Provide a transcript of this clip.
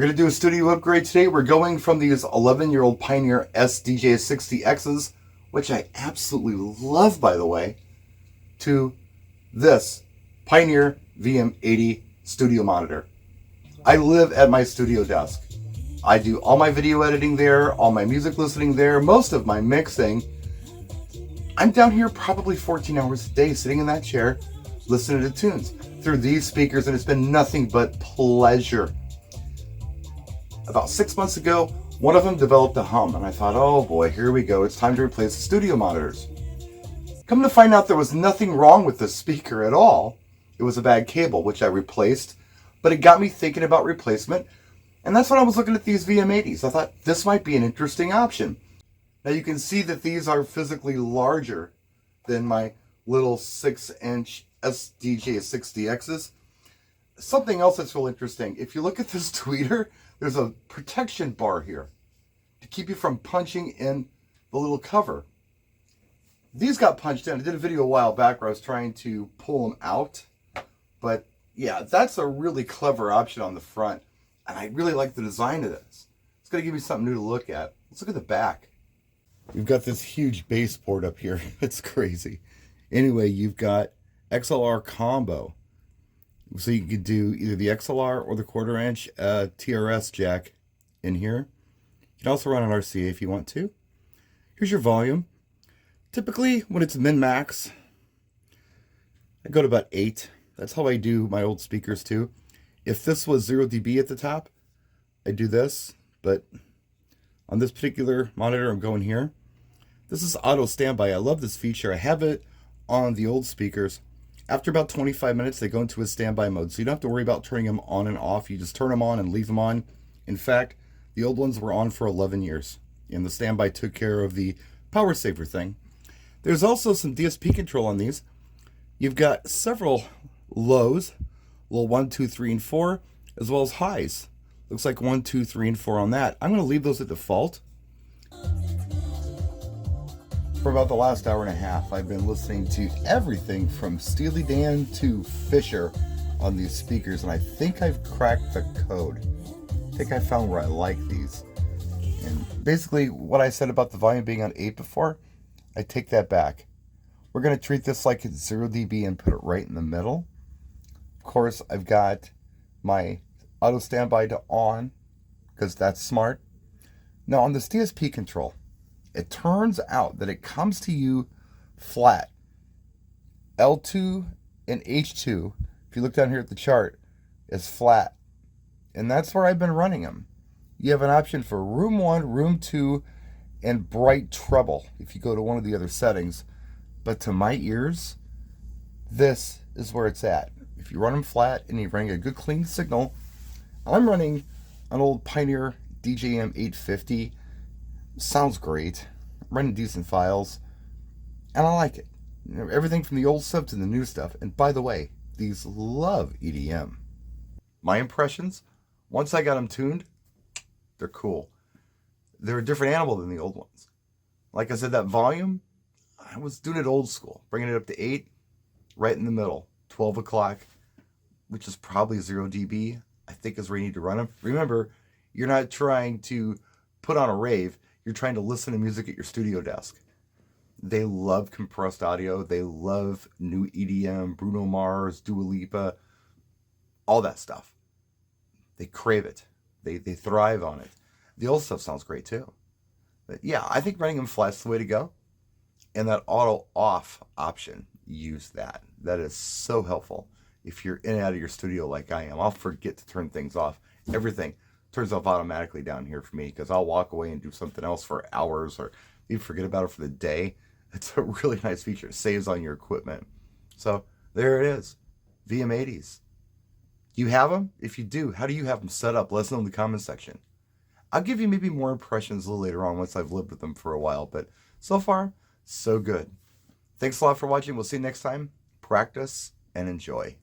We're going to do a studio upgrade today. We're going from these 11-year-old Pioneer SDJ60Xs, which I absolutely love, by the way, to this Pioneer VM-80 studio monitor. I live at my studio desk. I do all my video editing there, all my music listening there, most of my mixing. I'm down here probably 14 hours a day sitting in that chair listening to tunes through these speakers, and it's been nothing but pleasure. About 6 months ago, one of them developed a hum, and I thought, oh boy, here we go. It's time to replace the studio monitors. Come to find out there was nothing wrong with the speaker at all. It was a bad cable, which I replaced, but it got me thinking about replacement, and that's when I was looking at these VM-80s. I thought this might be an interesting option. Now you can see that these are physically larger than my little 6-inch SDJ60Xs. Something else that's real interesting, if you look at this tweeter, there's a protection bar here to keep you from punching in the little cover. These got punched in. I did a video a while back where I was trying to pull them out. But yeah, that's a really clever option on the front. And I really like the design of this. It's going to give me something new to look at. Let's look at the back. You've got this huge bass port up here. It's crazy. Anyway, you've got XLR combo. So you could do either the XLR or the 1/4 inch TRS jack in here. You can also run an RCA if you want to. Here's your volume. Typically, when it's min-max, I go to about 8. That's how I do my old speakers too. If this was 0 dB at the top, I do this. But on this particular monitor, I'm going here. This is auto standby. I love this feature. I have it on the old speakers. After about 25 minutes, they go into a standby mode. So you don't have to worry about turning them on and off. You just turn them on and leave them on. In fact, the old ones were on for 11 years. And the standby took care of the power saver thing. There's also some DSP control on these. You've got several lows, little 1, 2, 3, and 4, as well as highs. Looks like 1, 2, 3, and 4 on that. I'm going to leave those at default. For about the last hour and a half, I've been listening to everything from Steely Dan to Fisher on these speakers, and I think I've cracked the code. I think I found where I like these. And basically, what I said about the volume being on 8 before, I take that back. We're going to treat this like it's 0 dB and put it right in the middle. Of course, I've got my auto standby to on, because that's smart. Now, on this DSP control, it turns out that it comes to you flat. L2 and H2, if you look down here at the chart, is flat. And that's where I've been running them. You have an option for room 1, room 2, and bright treble if you go to one of the other settings. But to my ears, this is where it's at. If you run them flat and you're running a good clean signal, I'm running an old Pioneer DJM-850. Sounds great. I'm running decent files, and I like it. You know, everything from the old stuff to the new stuff. And by the way, these love EDM. My impressions, once I got them tuned, they're cool. They're a different animal than the old ones. Like I said, that volume, I was doing it old school, bringing it up to 8, right in the middle, 12 o'clock, which is probably 0 dB, I think is where you need to run them. Remember, you're not trying to put on a rave. You're trying to listen to music at your studio desk. They love compressed audio. They love new EDM, Bruno Mars, Dua Lipa, all that stuff. They crave it. They thrive on it. The old stuff sounds great too. But yeah, I think running them flat's the way to go. And that auto off option, use that. That is so helpful. If you're in and out of your studio like I am, I'll forget to turn things off. Everything turns off automatically down here for me because I'll walk away and do something else for hours or even forget about it for the day. It's a really nice feature. It saves on your equipment. So there it is. VM-80s. Do you have them? If you do, how do you have them set up? Let us know in the comment section. I'll give you maybe more impressions a little later on once I've lived with them for a while. But so far, so good. Thanks a lot for watching. We'll see you next time. Practice and enjoy.